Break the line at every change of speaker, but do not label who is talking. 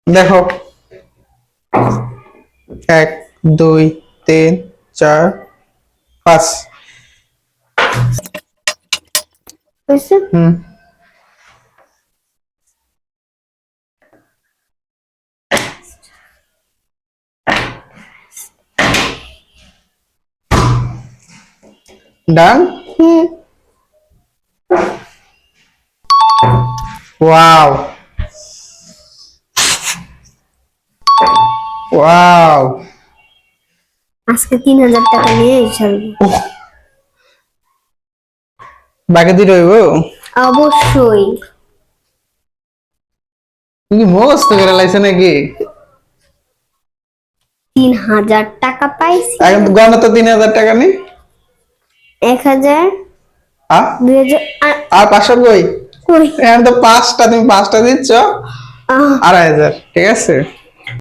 দেখো, 1 2 3 4 5।
হয়েছে?
হুম। ডান।
হুম।
Wow, wow.
আজকে 3000 টাকা নিয়ে ছাড়বো।
বাকি দিয়ে রইব।
অবশ্যই।
তুমি কি মস্ত করে লাইছে নাকি?
3000 টাকা পাইছি।
এখন তো গণনা তো 3000 টাকা নেই।
1000,
আ
2000
আর 500 কই?
কই?
এখন তো 5টা, তুমি 5টা দিচ্ছ।
আহ
2500, ঠিক আছে।